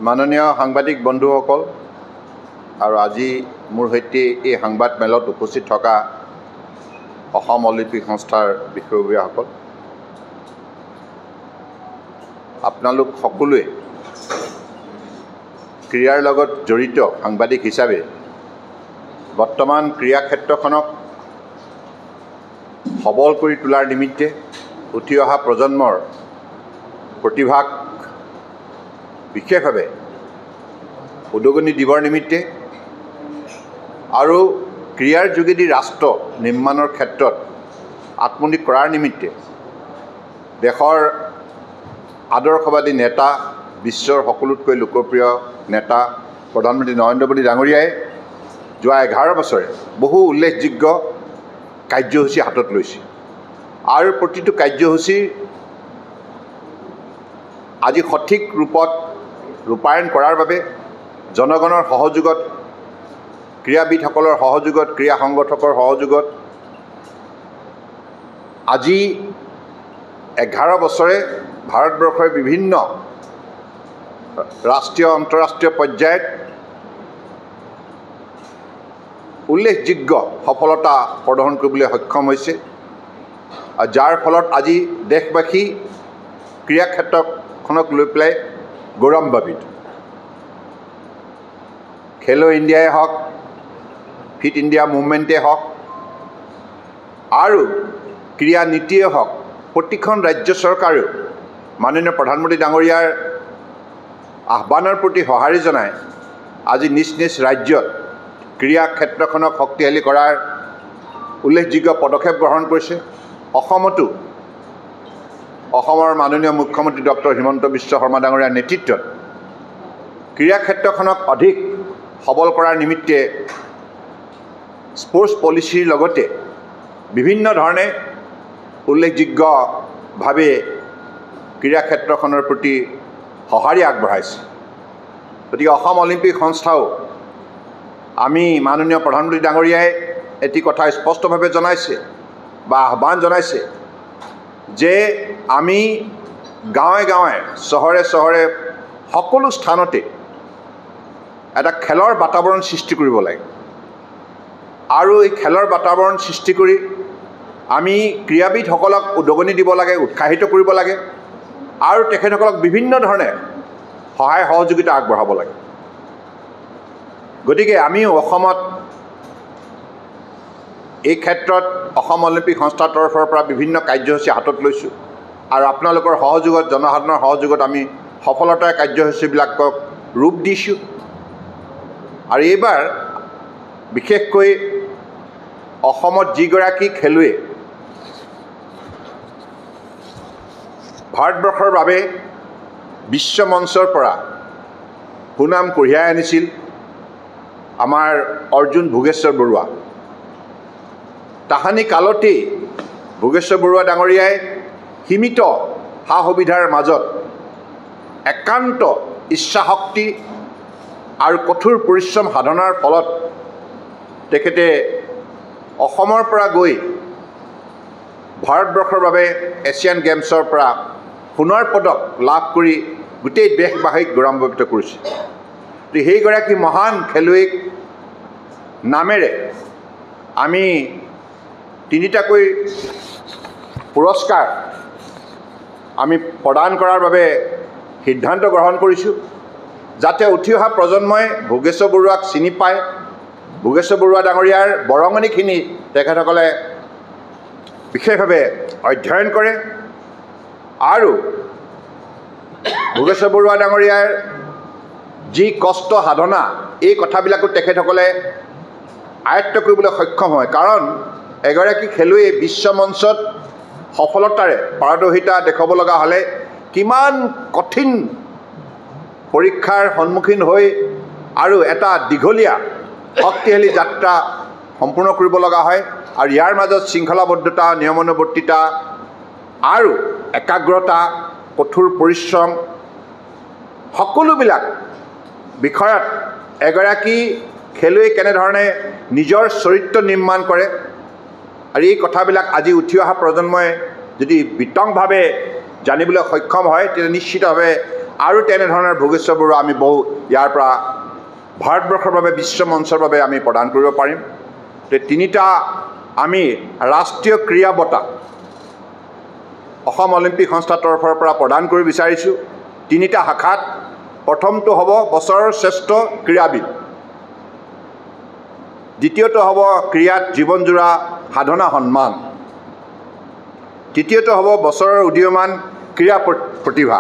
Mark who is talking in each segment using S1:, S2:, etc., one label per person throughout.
S1: মাননীয় সাংবাদিক বন্ধুসকল আৰু আজি মোৰ সৈতে এই সংবাদ মেলত উপস্থিত থকা অসম অলিম্পিক সংস্থাৰ বিষয়ববীয়াসকল, আপোনালোক সকলোৱে ক্ৰীড়াৰ লগত জড়িত সাংবাদিক হিচাপে বৰ্তমান ক্ৰীড়া ক্ষেত্ৰখনক সবল কৰি তোলাৰ নিমিত্তে উঠি অহা প্ৰজন্মৰ প্ৰতিভাক বিশেষভাৱে উদগনি দিবৰ নিমিত্তে আৰু ক্ৰীড়াৰ যোগেদি ৰাষ্ট্ৰ নিৰ্মাণৰ ক্ষেত্ৰত আত্মনিয়োগ কৰাৰ নিমিত্তে দেশৰ আদৰ্শবাদী নেতা, বিশ্বৰ সকলোতকৈ লোকপ্ৰিয় নেতা প্ৰধানমন্ত্ৰী নৰেন্দ্ৰ মোদী ডাঙৰীয়াই যোৱা 11 বছৰে বহু উল্লেখযোগ্য কাৰ্যসূচী হাতত লৈছে আৰু প্ৰতিটো কাৰ্যসূচী আজি সঠিক ৰূপত ৰূপায়ণ কৰাৰ বাবে জনগণৰ সহযোগত, ক্ৰীড়াবিদসকলৰ সহযোগত, ক্ৰীড়া সংগঠকৰ সহযোগত আজি 11 বছৰে ভাৰতবৰ্ষৰ বিভিন্ন ৰাষ্ট্ৰীয় আন্তঃৰাষ্ট্ৰীয় পৰ্যায়ত উল্লেখযোগ্য সফলতা প্ৰদৰ্শন কৰিবলৈ সক্ষম হৈছে, যাৰ ফলত আজি দেশবাসী ক্ৰীড়া ক্ষেত্ৰখনক লৈ পেলাই গৌৰৱান্বিত। খেলো ইণ্ডিয়াই হওক, ফিট ইণ্ডিয়া মুভমেণ্টেই হওক আৰু ক্ৰীড়া নীতিয়ে হওক, প্ৰতিখন ৰাজ্য চৰকাৰেও মাননীয় প্ৰধানমন্ত্ৰী ডাঙৰীয়াৰ আহ্বানৰ প্ৰতি সঁহাৰি জনাই আজি নিজ নিজ ৰাজ্যত ক্ৰীড়া ক্ষেত্ৰখনক শক্তিশালী কৰাৰ উল্লেখযোগ্য পদক্ষেপ গ্ৰহণ কৰিছে। অসমতো অসমৰ মাননীয় মুখ্যমন্ত্ৰী ডক্টৰ হিমন্ত বিশ্ব শৰ্মা ডাঙৰীয়াৰ নেতৃত্বত ক্ৰীড়া ক্ষেত্ৰখনক অধিক সবল কৰাৰ নিমিত্তে স্পৰ্টছ পলিচিৰ লগতে বিভিন্ন ধৰণে উল্লেখযোগ্যভাৱে ক্ৰীড়া ক্ষেত্ৰখনৰ প্ৰতি সঁহাৰি আগবঢ়াইছে। গতিকে অসম অলিম্পিক সংস্থাও আমি মাননীয় প্ৰধানমন্ত্ৰী ডাঙৰীয়াই এটি কথা স্পষ্টভাৱে জনাইছে বা আহ্বান জনাইছে যে আমি গাঁৱে গাঁৱে, চহৰে চহৰে সকলো স্থানতে এটা খেলৰ বাতাবৰণ সৃষ্টি কৰিব লাগে আৰু এই খেলৰ বাতাবৰণ সৃষ্টি কৰি আমি ক্ৰীড়াবিদসকলক উদগনি দিব লাগে, উৎসাহিত কৰিব লাগে আৰু তেখেতসকলক বিভিন্ন ধৰণে সহায় সহযোগিতা আগবঢ়াব লাগে। গতিকে আমিও অসমত এই ক্ষেত্ৰত অসম অলিম্পিক সংস্থাৰ তৰফৰ পৰা বিভিন্ন কাৰ্যসূচী হাতত লৈছোঁ আৰু আপোনালোকৰ সহযোগত, জনসাধাৰণৰ সহযোগত আমি সফলতাৰ কাৰ্যসূচীবিলাকক ৰূপ দিছোঁ। আৰু এইবাৰ বিশেষকৈ অসমত যিগৰাকী খেলুৱৈ ভাৰতবৰ্ষৰ বাবে বিশ্ব মঞ্চৰ পৰা সুনাম কঢ়িয়াই আনিছিল, আমাৰ অৰ্জুন ভোগেশ্বৰ বৰুৱা। তাহানি কালতেই ভোগেশ্বৰ বৰুৱা ডাঙৰীয়াই সীমিত সা সুবিধাৰ মাজত একান্ত ইচ্ছাশক্তি আৰু কঠোৰ পৰিশ্ৰম সাধনাৰ ফলত তেখেতে অসমৰ পৰা গৈ ভাৰতবৰ্ষৰ বাবে এছিয়ান গেমছৰ পৰা সোণৰ পদক লাভ কৰি গোটেই দেশবাসীক গৌৰৱান্বিত কৰিছে। সেইগৰাকী মহান খেলুৱৈক নামেৰে আমি 3টাকৈ পুৰস্কাৰ আমি প্ৰদান কৰাৰ বাবে সিদ্ধান্ত গ্ৰহণ কৰিছোঁ, যাতে উঠি অহা প্ৰজন্মই ভোগেশ্বৰ বৰুৱাক চিনি পায়, ভোগেশ্বৰ বৰুৱা ডাঙৰীয়াৰ বৰঙণিখিনি তেখেতসকলে বিশেষভাৱে অধ্যয়ন কৰে আৰু ভোগেশ্বৰ বৰুৱা ডাঙৰীয়াৰ যি কষ্ট সাধনা, এই কথাবিলাকো তেখেতসকলে আয়ত্ব কৰিবলৈ সক্ষম হয়। কাৰণ এগৰাকী খেলুৱৈয়ে বিশ্ব মঞ্চত সফলতাৰে পাৰদৰ্শিতা দেখুৱাব লগা হ'লে কিমান কঠিন পৰীক্ষাৰ সন্মুখীন হৈ আৰু এটা দীঘলীয়া শক্তিশালী যাত্ৰা সম্পূৰ্ণ কৰিব লগা হয়। আৰু ইয়াৰ মাজত শৃংখলাবদ্ধতা, নিয়মানুৱৰ্তিতা আৰু একাগ্ৰতা, কঠোৰ পৰিশ্ৰম, সকলোবিলাক বিষয়ত এগৰাকী খেলুৱৈ কেনেধৰণে নিজৰ চৰিত্ৰ নিৰ্মাণ কৰে আৰু এই কথাবিলাক আজি উঠি অহা প্ৰজন্মই যদি বিতংভাৱে জানিবলৈ সক্ষম হয়, তেতিয়া নিশ্চিতভাৱে আৰু তেনেধৰণৰ ভোগেশ্বৰ বৰুৱা আমি বহু ইয়াৰ পৰা ভাৰতবৰ্ষৰ বাবে বিশ্ব মঞ্চৰ বাবে আমি প্ৰদান কৰিব পাৰিম। তিনিটা আমি ৰাষ্ট্ৰীয় ক্ৰীড়া বঁটা অসম অলিম্পিক সংস্থাৰ তৰফৰ পৰা প্ৰদান কৰিব বিচাৰিছোঁ। তিনিটা শাখাত প্ৰথমটো হ'ব বছৰৰ শ্ৰেষ্ঠ ক্ৰীড়াবিদ, দ্বিতীয়টো হ'ব ক্ৰীড়াত জীৱনজোৰা সাধনা সন্মান, তৃতীয়টো হ'ব বছৰৰ উদীয়মান ক্ৰীড়া প্ৰতিভা।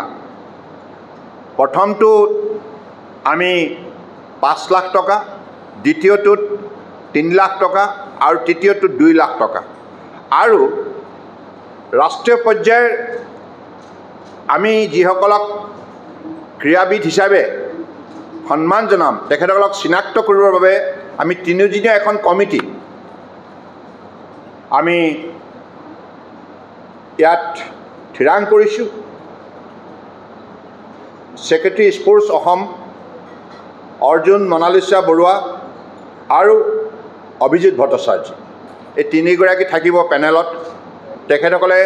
S1: প্ৰথমটো আমি 5 লাখ টকা, দ্বিতীয়টোত 3 লাখ টকা আৰু তৃতীয়টোত 2 লাখ টকা। আৰু ৰাষ্ট্ৰীয় পৰ্যায়ৰ আমি যিসকলক ক্ৰীড়াবিদ হিচাপে সন্মান জনাম তেখেতসকলক চিনাক্ত কৰিবৰ বাবে আমি 3দিনীয়া এখন কমিটি আমি ইয়াত থিৰাং কৰিছোঁ। ছেক্ৰেটাৰী স্পৰ্টছ অসম অৰ্জুন মনালিছা বৰুৱা আৰু অভিজিত ভট্টাচাৰ্য, এই 3গৰাকী থাকিব পেনেলত। তেখেতসকলে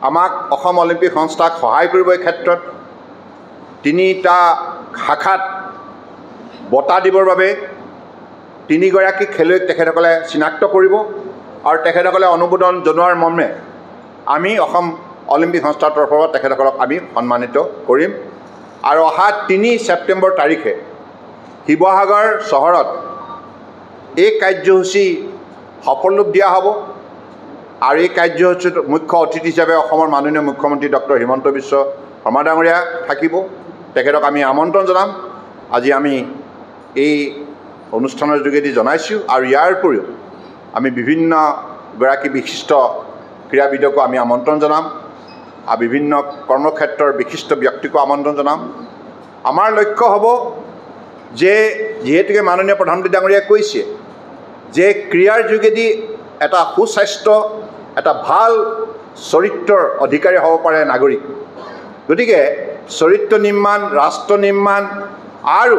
S1: আমাক অসম অলিম্পিক সংস্থাক সহায় কৰিব এই ক্ষেত্ৰত। 3টা শাখাত বঁটা দিবৰ বাবে 3গৰাকী খেলুৱৈক তেখেতসকলে চিনাক্ত কৰিব আৰু তেখেতসকলে অনুমোদন জনোৱাৰ মৰ্মে আমি অসম অলিম্পিক সংস্থাৰ তৰফৰ পৰা তেখেতসকলক আমি সন্মানিত কৰিম। আৰু অহা 3 ছেপ্টেম্বৰ তাৰিখে শিৱসাগৰ চহৰত এই কাৰ্যসূচী সফল ৰূপ দিয়া হ'ব। আৰু এই কাৰ্যসূচীত মুখ্য অতিথি হিচাপে অসমৰ মাননীয় মুখ্যমন্ত্ৰী ডক্টৰ হিমন্ত বিশ্ব শৰ্মা ডাঙৰীয়া থাকিব। তেখেতক আমি আমন্ত্ৰণ জনাম। আজি আমি এই অনুষ্ঠানৰ যোগেদি জনাইছোঁ। আৰু ইয়াৰ উপৰিও আমি বিভিন্নগৰাকী বিশিষ্ট ক্ৰীড়াবিদকো আমি আমন্ত্ৰণ জনাম আৰু বিভিন্ন কৰ্মক্ষেত্ৰৰ বিশিষ্ট ব্যক্তিকো আমন্ত্ৰণ জনাম। আমাৰ লক্ষ্য হ'ব যে যিহেতুকে মাননীয় প্ৰধানমন্ত্ৰী ডাঙৰীয়াই কৈছে যে ক্ৰীড়াৰ যোগেদি এটা সুস্বাস্থ্য, এটা ভাল চৰিত্ৰৰ অধিকাৰী হ'ব পাৰে নাগৰিক। গতিকে চৰিত্ৰ নিৰ্মাণ, ৰাষ্ট্ৰ নিৰ্মাণ আৰু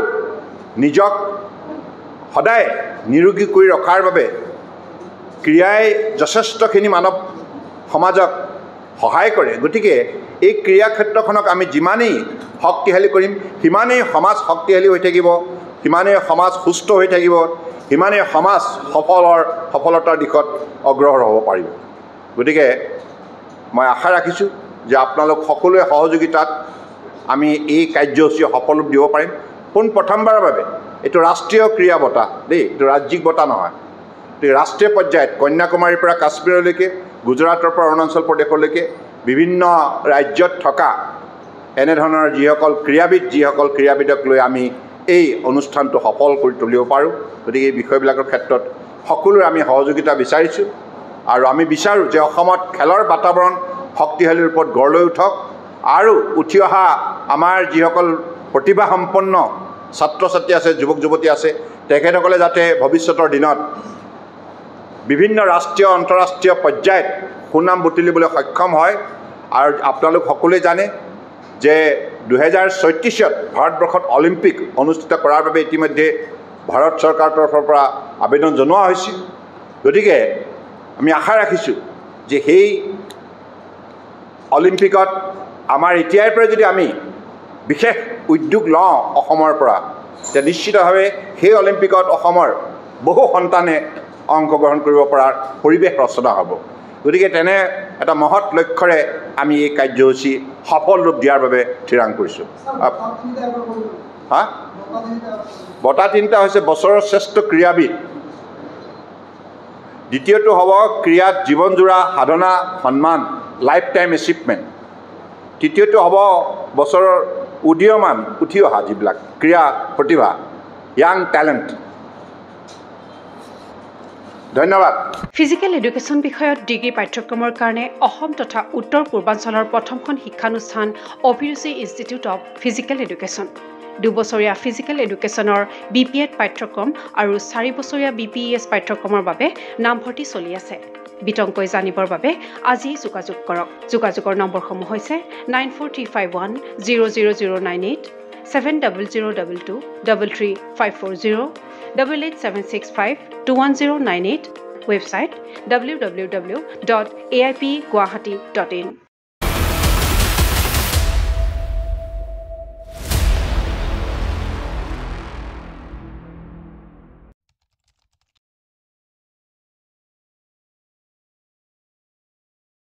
S1: নিজক সদায় নিৰোগী কৰি ৰখাৰ বাবে ক্ৰীড়াই যথেষ্টখিনি মানৱ সমাজক সহায় কৰে। গতিকে এই ক্ৰীড়া ক্ষেত্ৰখনক আমি যিমানেই শক্তিশালী কৰিম সিমানেই সমাজ শক্তিশালী হৈ থাকিব, সিমানেই সমাজ সুস্থ হৈ থাকিব, সিমানেই সমাজ সফলতাৰ দিশত অগ্ৰসৰ হ'ব পাৰিব। গতিকে মই আশা ৰাখিছোঁ যে আপোনালোক সকলোৱে সহযোগিতাত আমি এই কাৰ্যসূচী সফল ৰূপ দিব পাৰিম। পোনপ্ৰথমবাৰৰ বাবে এইটো ৰাষ্ট্ৰীয় ক্ৰীড়া বঁটা দেই, এইটো ৰাজ্যিক বঁটা নহয়। ৰাষ্ট্ৰীয় পৰ্যায়ত কন্যাকুমাৰীৰ পৰা কাশ্মীৰলৈকে, গুজৰাটৰ পৰা অৰুণাচল প্ৰদেশলৈকে বিভিন্ন ৰাজ্যত থকা এনেধৰণৰ যিসকল ক্ৰীড়াবিদক লৈ আমি এই অনুষ্ঠানটো সফল কৰি তুলিব পাৰোঁ। গতিকে এই বিষয়বিলাকৰ ক্ষেত্ৰত সকলোৰে আমি সহযোগিতা বিচাৰিছোঁ। আৰু আমি বিচাৰোঁ যে অসমত খেলৰ বাতাবৰণ শক্তিশালী ৰূপত গঢ় লৈ উঠক আৰু উঠি অহা আমাৰ যিসকল প্ৰতিভাসম্পন্ন ছাত্ৰ ছাত্ৰী আছে, যুৱক যুৱতী আছে, তেখেতসকলে যাতে ভৱিষ্যতৰ দিনত বিভিন্ন ৰাষ্ট্ৰীয় আন্তঃৰাষ্ট্ৰীয় পৰ্যায়ত সুনাম বুটলিবলৈ সক্ষম হয়। আৰু আপোনালোক সকলোৱে জানে যে 2036 ভাৰতবৰ্ষত অলিম্পিক অনুষ্ঠিত কৰাৰ বাবে ইতিমধ্যে ভাৰত চৰকাৰৰ তৰফৰ পৰা আবেদন জনোৱা হৈছিল। গতিকে আমি আশা ৰাখিছোঁ যে সেই অলিম্পিকত আমাৰ এতিয়াৰ পৰা যদি আমি বিশেষ উদ্যোগ লওঁ অসমৰ পৰা, তেতিয়া নিশ্চিতভাৱে সেই অলিম্পিকত অসমৰ বহু সন্তানে অংশগ্ৰহণ কৰিব পৰাৰ পৰিৱেশ ৰচনা হ'ব। গতিকে তেনে এটা মহৎ লক্ষ্যৰে আমি এই কাৰ্যসূচী সফল ৰূপ দিয়াৰ বাবে থিৰাং কৰিছোঁ। বঁটা 3টা হৈছে বছৰৰ শ্ৰেষ্ঠ ক্ৰীড়াবিদ, দ্বিতীয়টো হ'ব ক্ৰীড়াত জীৱনজোৰা সাধনা সন্মান লাইফ টাইম এচিভমেণ্ট, তৃতীয়টো হ'ব বছৰৰ উদীয়মান উঠি অহা যিবিলাক ক্ৰীড়া প্ৰতিভা য়াং টেলেণ্ট। ধন্যবাদ।
S2: ফিজিকেল এডুকেশ্যন বিষয়ত ডিগ্ৰী পাঠ্যক্ৰমৰ কাৰণে অসম তথা উত্তৰ পূৰ্বাঞ্চলৰ প্ৰথমখন শিক্ষানুষ্ঠান অভিৰুচি ইনষ্টিটিউট অৱ ফিজিকেল এডুকেশ্যন। 2 বছৰীয়া ফিজিকেল এডুকেশ্যনৰ BPEd পাঠ্যক্ৰম আৰু 4 বছৰীয়া BPES পাঠ্যক্ৰমৰ বাবে নামভৰ্তি চলি আছে। বিতংকৈ জানিবৰ বাবে আজি যোগাযোগ কৰক। যোগাযোগৰ নম্বৰসমূহ হৈছে 9435100098, 7002233540, 88765210998, ৱেবছাইট www.aipguwahati.in।